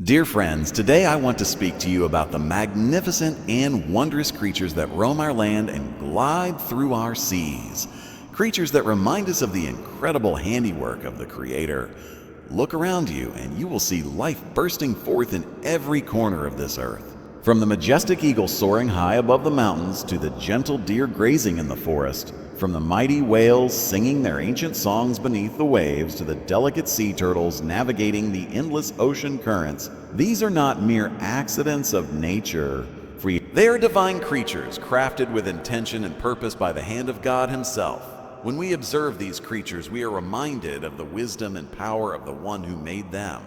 Dear friends, today I want to speak to you about the magnificent and wondrous creatures that roam our land and glide through our seas. Creatures that remind us of the incredible handiwork of the Creator. Look around you and you will see life bursting forth in every corner of this earth. From the majestic eagle soaring high above the mountains to the gentle deer grazing in the forest, from the mighty whales singing their ancient songs beneath the waves to the delicate sea turtles navigating the endless ocean currents, these are not mere accidents of nature. They are divine creatures crafted with intention and purpose by the hand of God Himself. When we observe these creatures, we are reminded of the wisdom and power of the one who made them.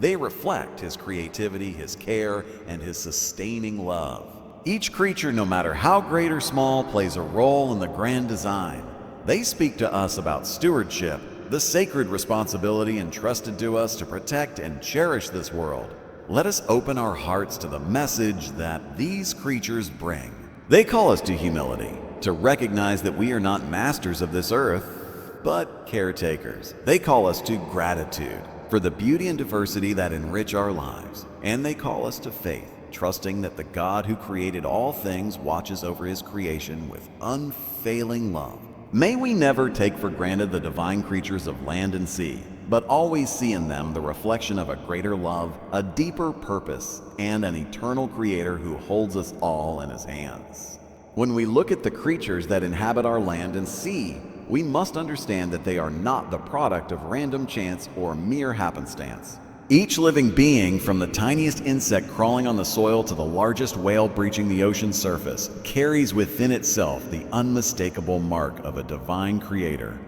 They reflect His creativity, His care, and His sustaining love. Each creature, no matter how great or small, plays a role in the grand design. They speak to us about stewardship, the sacred responsibility entrusted to us to protect and cherish this world. Let us open our hearts to the message that these creatures bring. They call us to humility, to recognize that we are not masters of this earth, but caretakers. They call us to gratitude for the beauty and diversity that enrich our lives. And they call us to faith, trusting that the God who created all things watches over His creation with unfailing love. May we never take for granted the divine creatures of land and sea, but always see in them the reflection of a greater love, a deeper purpose, and an eternal Creator who holds us all in His hands. When we look at the creatures that inhabit our land and sea, we must understand that they are not the product of random chance or mere happenstance. Each living being, from the tiniest insect crawling on the soil to the largest whale breaching the ocean's surface, carries within itself the unmistakable mark of a divine Creator.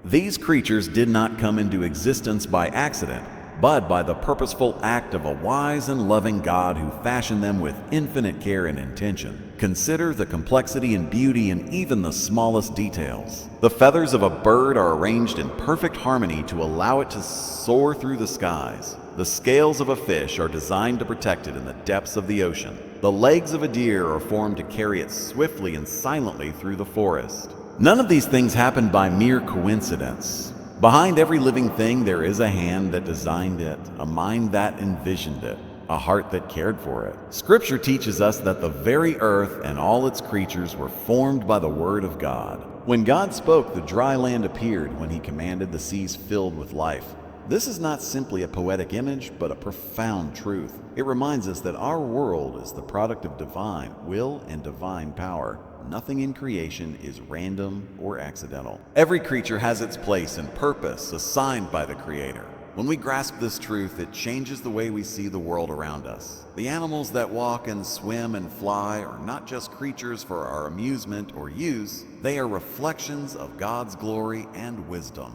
These creatures did not come into existence by accident, but by the purposeful act of a wise and loving God who fashioned them with infinite care and intention. Consider the complexity and beauty in even the smallest details. The feathers of a bird are arranged in perfect harmony to allow it to soar through the skies. The scales of a fish are designed to protect it in the depths of the ocean. The legs of a deer are formed to carry it swiftly and silently through the forest. None of these things happen by mere coincidence. Behind every living thing there is a hand that designed it, a mind that envisioned it, a heart that cared for it. Scripture teaches us that the very earth and all its creatures were formed by the word of God. When God spoke, the dry land appeared. When He commanded, the seas filled with life. This is not simply a poetic image, but a profound truth. It reminds us that our world is the product of divine will and divine power. Nothing in creation is random or accidental. Every creature has its place and purpose assigned by the Creator. When we grasp this truth, it changes the way we see the world around us. The animals that walk and swim and fly are not just creatures for our amusement or use. They are reflections of God's glory and wisdom.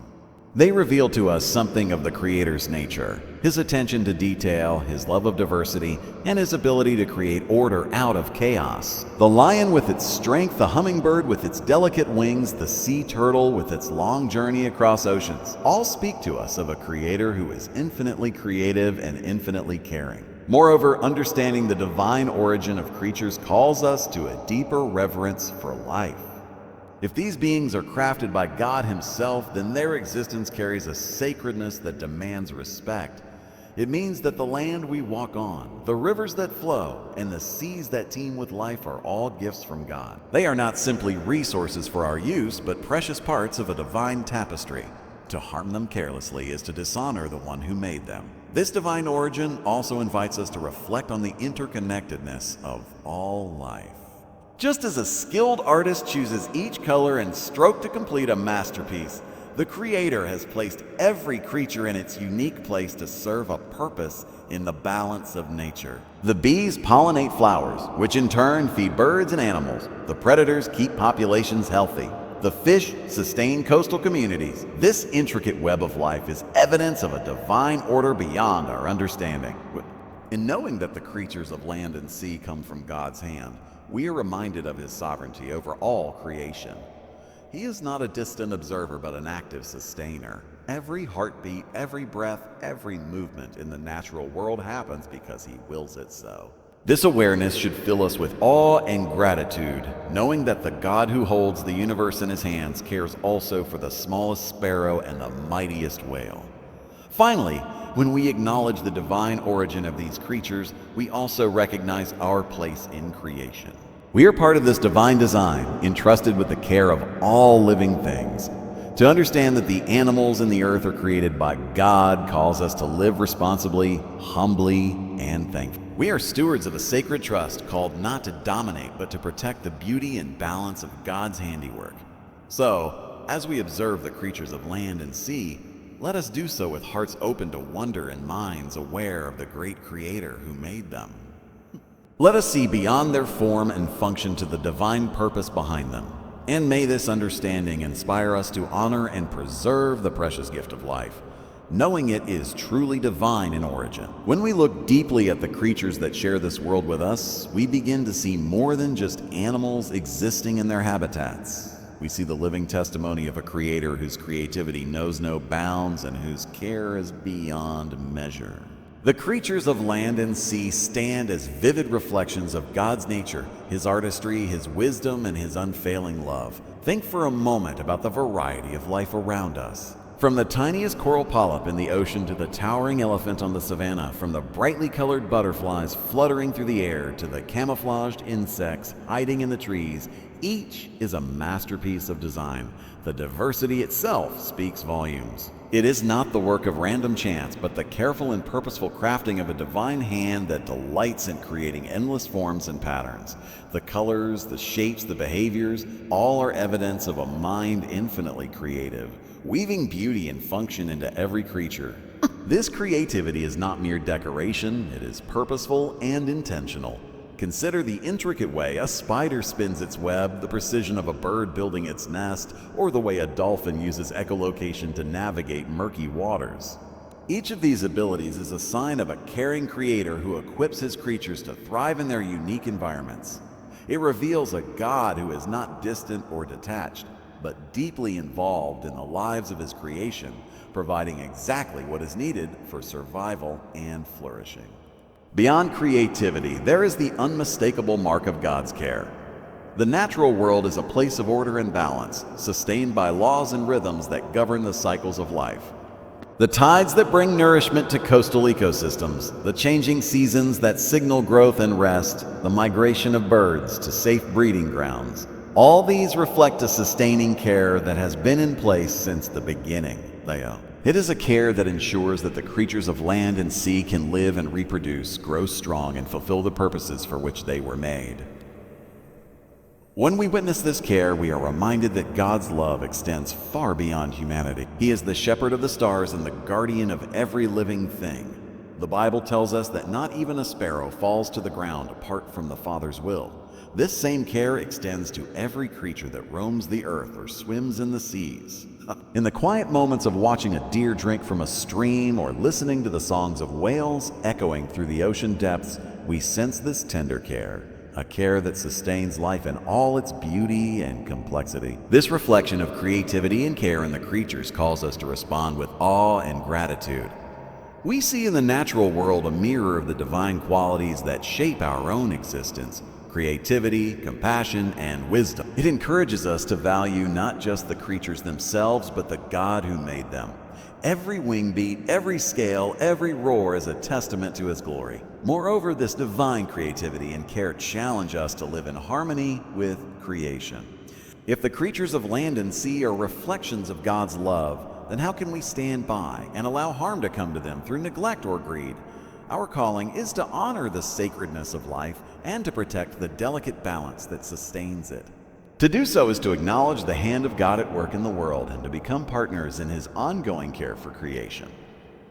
They reveal to us something of the Creator's nature, His attention to detail, His love of diversity, and His ability to create order out of chaos. The lion with its strength, the hummingbird with its delicate wings, the sea turtle with its long journey across oceans, all speak to us of a Creator who is infinitely creative and infinitely caring. Moreover, understanding the divine origin of creatures calls us to a deeper reverence for life. If these beings are crafted by God Himself, then their existence carries a sacredness that demands respect. It means that the land we walk on, the rivers that flow, and the seas that teem with life are all gifts from God. They are not simply resources for our use, but precious parts of a divine tapestry. To harm them carelessly is to dishonor the one who made them. This divine origin also invites us to reflect on the interconnectedness of all life. Just as a skilled artist chooses each color and stroke to complete a masterpiece, the Creator has placed every creature in its unique place to serve a purpose in the balance of nature. The bees pollinate flowers, which in turn feed birds and animals. The predators keep populations healthy. The fish sustain coastal communities. This intricate web of life is evidence of a divine order beyond our understanding. In knowing that the creatures of land and sea come from God's hand, we are reminded of His sovereignty over all creation. He is not a distant observer, but an active sustainer. Every heartbeat, every breath, every movement in the natural world happens because He wills it so. This awareness should fill us with awe and gratitude, knowing that the God who holds the universe in His hands cares also for the smallest sparrow and the mightiest whale. Finally, When we acknowledge the divine origin of these creatures, we also recognize our place in creation. We are part of this divine design, entrusted with the care of all living things. To understand that the animals in the earth are created by God calls us to live responsibly, humbly, and thankfully. We are stewards of a sacred trust called not to dominate, but to protect the beauty and balance of God's handiwork. So, as we observe the creatures of land and sea, let us do so with hearts open to wonder and minds aware of the great Creator who made them. Let us see beyond their form and function to the divine purpose behind them. And may this understanding inspire us to honor and preserve the precious gift of life, knowing it is truly divine in origin. When we look deeply at the creatures that share this world with us, we begin to see more than just animals existing in their habitats. We see the living testimony of a creator whose creativity knows no bounds and whose care is beyond measure. The creatures of land and sea stand as vivid reflections of God's nature, His artistry, His wisdom, and His unfailing love. Think for a moment about the variety of life around us. From the tiniest coral polyp in the ocean to the towering elephant on the savannah, from the brightly colored butterflies fluttering through the air to the camouflaged insects hiding in the trees, each is a masterpiece of design. The diversity itself speaks volumes. It is not the work of random chance, but the careful and purposeful crafting of a divine hand that delights in creating endless forms and patterns. The colors, the shapes, the behaviors, all are evidence of a mind infinitely creative, weaving beauty and function into every creature. This creativity is not mere decoration, it is purposeful and intentional. Consider the intricate way a spider spins its web, the precision of a bird building its nest, or the way a dolphin uses echolocation to navigate murky waters. Each of these abilities is a sign of a caring creator who equips his creatures to thrive in their unique environments. It reveals a God who is not distant or detached, but deeply involved in the lives of his creation, providing exactly what is needed for survival and flourishing. Beyond creativity, there is the unmistakable mark of God's care. The natural world is a place of order and balance, sustained by laws and rhythms that govern the cycles of life. The tides that bring nourishment to coastal ecosystems, the changing seasons that signal growth and rest, the migration of birds to safe breeding grounds, all these reflect a sustaining care that has been in place since the beginning. It is a care that ensures that the creatures of land and sea can live and reproduce, grow strong, and fulfill the purposes for which they were made. When we witness this care, we are reminded that God's love extends far beyond humanity. He is the shepherd of the stars and the guardian of every living thing. The Bible tells us that not even a sparrow falls to the ground apart from the Father's will. This same care extends to every creature that roams the earth or swims in the seas. In the quiet moments of watching a deer drink from a stream or listening to the songs of whales echoing through the ocean depths, we sense this tender care, a care that sustains life in all its beauty and complexity. This reflection of creativity and care in the creatures calls us to respond with awe and gratitude. We see in the natural world a mirror of the divine qualities that shape our own existence: creativity, compassion, and wisdom. It encourages us to value not just the creatures themselves, but the God who made them. Every wing beat, every scale, every roar is a testament to His glory. Moreover, this divine creativity and care challenge us to live in harmony with creation. If the creatures of land and sea are reflections of God's love, then how can we stand by and allow harm to come to them through neglect or greed? Our calling is to honor the sacredness of life and to protect the delicate balance that sustains it. To do so is to acknowledge the hand of God at work in the world and to become partners in His ongoing care for creation.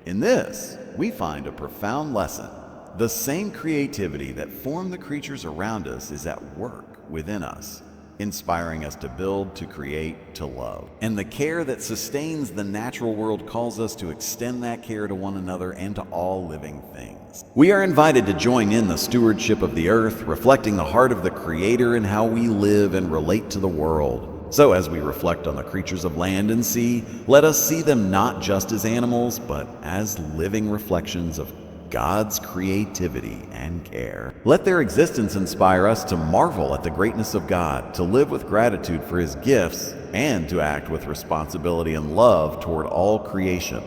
In this, we find a profound lesson. The same creativity that formed the creatures around us is at work within us, inspiring us to build, to create, to love. And the care that sustains the natural world calls us to extend that care to one another and to all living things. We are invited to join in the stewardship of the earth, reflecting the heart of the Creator in how we live and relate to the world. So as we reflect on the creatures of land and sea, let us see them not just as animals, but as living reflections of God's creativity and care. Let their existence inspire us to marvel at the greatness of God, to live with gratitude for His gifts, and to act with responsibility and love toward all creation.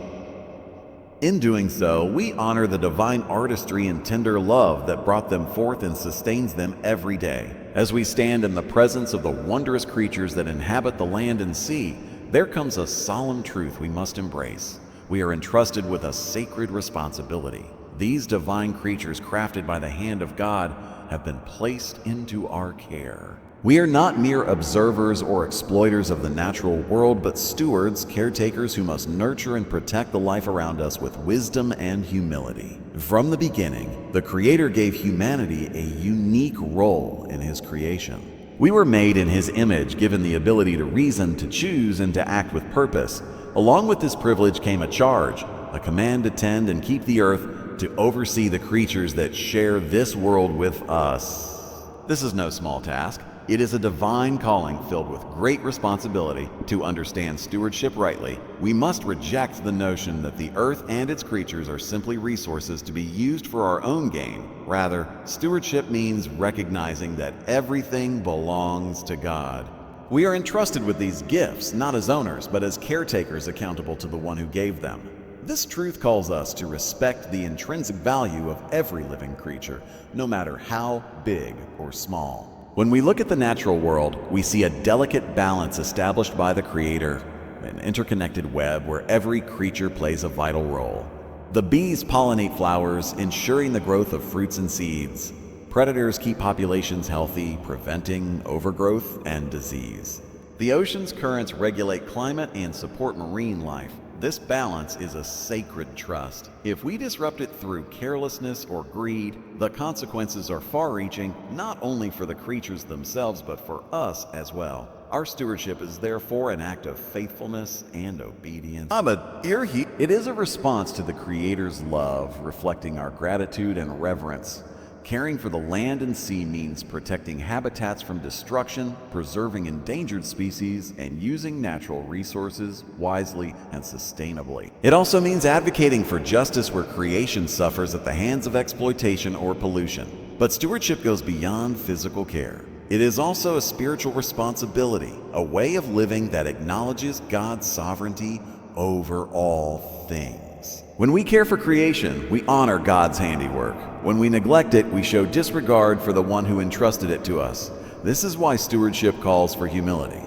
In doing so, we honor the divine artistry and tender love that brought them forth and sustains them every day. As we stand in the presence of the wondrous creatures that inhabit the land and sea, there comes a solemn truth we must embrace. We are entrusted with a sacred responsibility. These divine creatures crafted by the hand of God have been placed into our care. We are not mere observers or exploiters of the natural world, but stewards, caretakers who must nurture and protect the life around us with wisdom and humility. From the beginning, the Creator gave humanity a unique role in His creation. We were made in His image, given the ability to reason, to choose, and to act with purpose. Along with this privilege came a charge, a command to tend and keep the earth, to oversee the creatures that share this world with us. This is no small task. It is a divine calling filled with great responsibility. To understand stewardship rightly, we must reject the notion that the earth and its creatures are simply resources to be used for our own gain. Rather, stewardship means recognizing that everything belongs to God. We are entrusted with these gifts, not as owners, but as caretakers accountable to the one who gave them. This truth calls us to respect the intrinsic value of every living creature, no matter how big or small. When we look at the natural world, we see a delicate balance established by the Creator, an interconnected web where every creature plays a vital role. The bees pollinate flowers, ensuring the growth of fruits and seeds. Predators keep populations healthy, preventing overgrowth and disease. The ocean's currents regulate climate and support marine life. This balance is a sacred trust. If we disrupt it through carelessness or greed, the consequences are far-reaching, not only for the creatures themselves, but for us as well. Our stewardship is therefore an act of faithfulness and obedience. It is a response to the Creator's love, reflecting our gratitude and reverence. Caring for the land and sea means protecting habitats from destruction, preserving endangered species, and using natural resources wisely and sustainably. It also means advocating for justice where creation suffers at the hands of exploitation or pollution. But stewardship goes beyond physical care. It is also a spiritual responsibility, a way of living that acknowledges God's sovereignty over all things. When we care for creation, we honor God's handiwork. When we neglect it, we show disregard for the one who entrusted it to us. This is why stewardship calls for humility.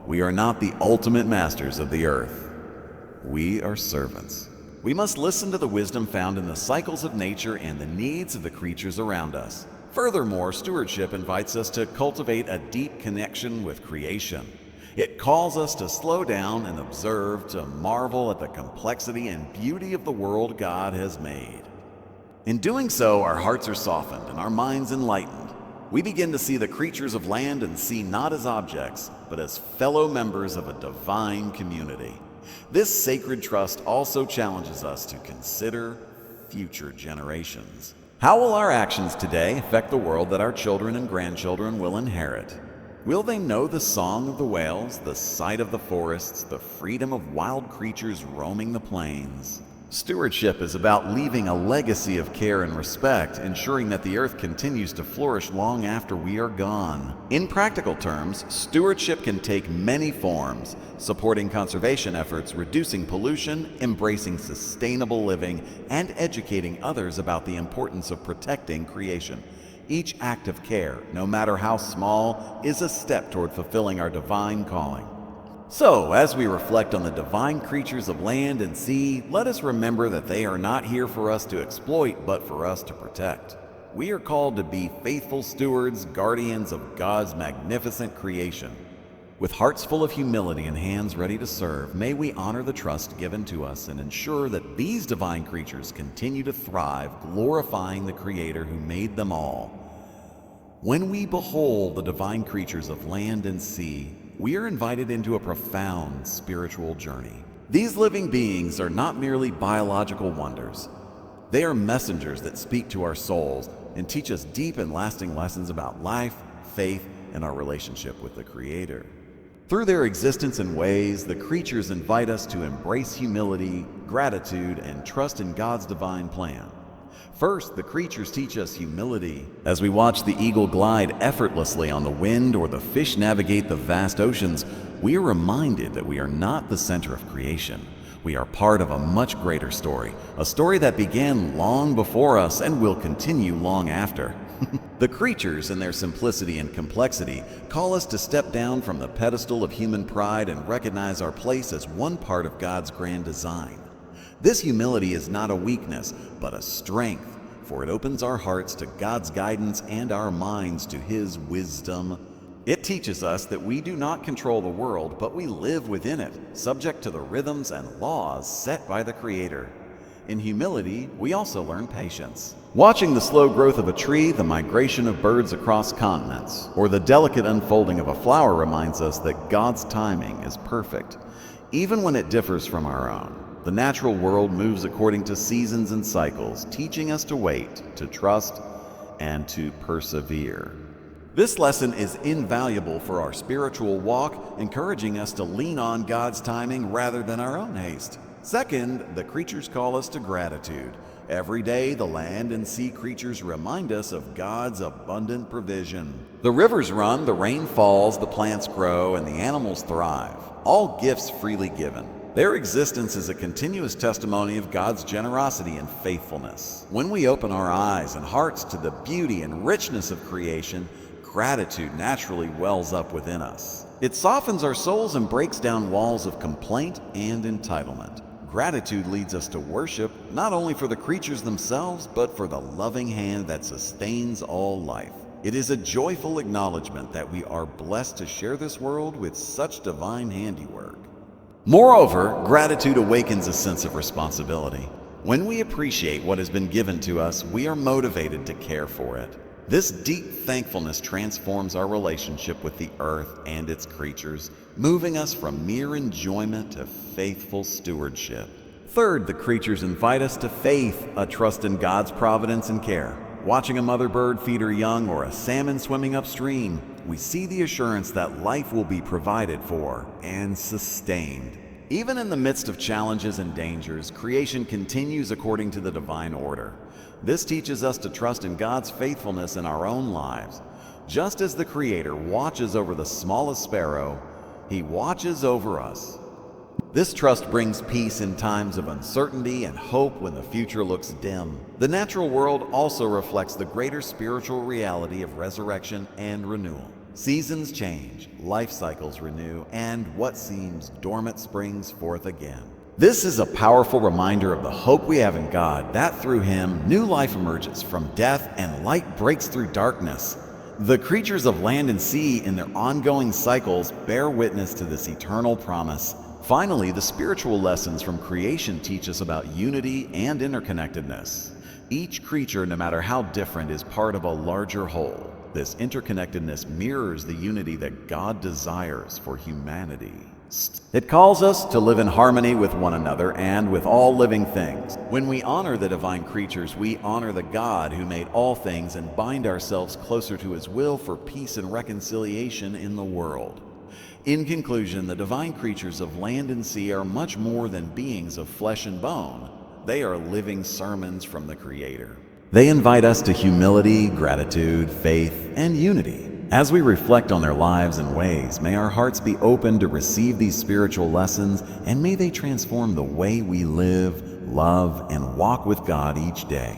We are not the ultimate masters of the earth. We are servants. We must listen to the wisdom found in the cycles of nature and the needs of the creatures around us. Furthermore, stewardship invites us to cultivate a deep connection with creation. It calls us to slow down and observe, to marvel at the complexity and beauty of the world God has made. In doing so, our hearts are softened and our minds enlightened. We begin to see the creatures of land and sea not as objects, but as fellow members of a divine community. This sacred trust also challenges us to consider future generations. How will our actions today affect the world that our children and grandchildren will inherit? Will they know the song of the whales, the sight of the forests, the freedom of wild creatures roaming the plains? Stewardship is about leaving a legacy of care and respect, ensuring that the earth continues to flourish long after we are gone. In practical terms, stewardship can take many forms, supporting conservation efforts, reducing pollution, embracing sustainable living, and educating others about the importance of protecting creation. Each act of care, no matter how small, is a step toward fulfilling our divine calling. So, as we reflect on the divine creatures of land and sea, let us remember that they are not here for us to exploit, but for us to protect. We are called to be faithful stewards, guardians of God's magnificent creation. With hearts full of humility and hands ready to serve, may we honor the trust given to us and ensure that these divine creatures continue to thrive, glorifying the Creator who made them all. When we behold the divine creatures of land and sea, we are invited into a profound spiritual journey. These living beings are not merely biological wonders. They are messengers that speak to our souls and teach us deep and lasting lessons about life, faith, and our relationship with the Creator. Through their existence and ways, the creatures invite us to embrace humility, gratitude, and trust in God's divine plan. First, the creatures teach us humility. As we watch the eagle glide effortlessly on the wind or the fish navigate the vast oceans, we are reminded that we are not the center of creation. We are part of a much greater story, a story that began long before us and will continue long after. The creatures, in their simplicity and complexity, call us to step down from the pedestal of human pride and recognize our place as one part of God's grand design. This humility is not a weakness, but a strength, for it opens our hearts to God's guidance and our minds to His wisdom. It teaches us that we do not control the world, but we live within it, subject to the rhythms and laws set by the Creator. In humility, we also learn patience. Watching the slow growth of a tree, the migration of birds across continents, or the delicate unfolding of a flower reminds us that God's timing is perfect, even when it differs from our own. The natural world moves according to seasons and cycles, teaching us to wait, to trust, and to persevere. This lesson is invaluable for our spiritual walk, encouraging us to lean on God's timing rather than our own haste. Second, the creatures call us to gratitude. Every day, the land and sea creatures remind us of God's abundant provision. The rivers run, the rain falls, the plants grow, and the animals thrive, all gifts freely given. Their existence is a continuous testimony of God's generosity and faithfulness. When we open our eyes and hearts to the beauty and richness of creation, gratitude naturally wells up within us. It softens our souls and breaks down walls of complaint and entitlement. Gratitude leads us to worship, not only for the creatures themselves, but for the loving hand that sustains all life. It is a joyful acknowledgement that we are blessed to share this world with such divine handiwork. Moreover, gratitude awakens a sense of responsibility. When we appreciate what has been given to us, we are motivated to care for it. This deep thankfulness transforms our relationship with the earth and its creatures, moving us from mere enjoyment to faithful stewardship. Third, the creatures invite us to faith, a trust in God's providence and care. Watching a mother bird feed her young or a salmon swimming upstream, we see the assurance that life will be provided for and sustained. Even in the midst of challenges and dangers, creation continues according to the divine order. This teaches us to trust in God's faithfulness in our own lives. Just as the Creator watches over the smallest sparrow, He watches over us. This trust brings peace in times of uncertainty and hope when the future looks dim. The natural world also reflects the greater spiritual reality of resurrection and renewal. Seasons change, life cycles renew, and what seems dormant springs forth again. This is a powerful reminder of the hope we have in God, that through Him, new life emerges from death and light breaks through darkness. The creatures of land and sea in their ongoing cycles bear witness to this eternal promise. Finally, the spiritual lessons from creation teach us about unity and interconnectedness. Each creature, no matter how different, is part of a larger whole. This interconnectedness mirrors the unity that God desires for humanity. It calls us to live in harmony with one another and with all living things. When we honor the divine creatures, we honor the God who made all things and bind ourselves closer to His will for peace and reconciliation in the world. In conclusion, the divine creatures of land and sea are much more than beings of flesh and bone. They are living sermons from the Creator. They invite us to humility, gratitude, faith, and unity. As we reflect on their lives and ways, may our hearts be open to receive these spiritual lessons, and may they transform the way we live, love, and walk with God each day.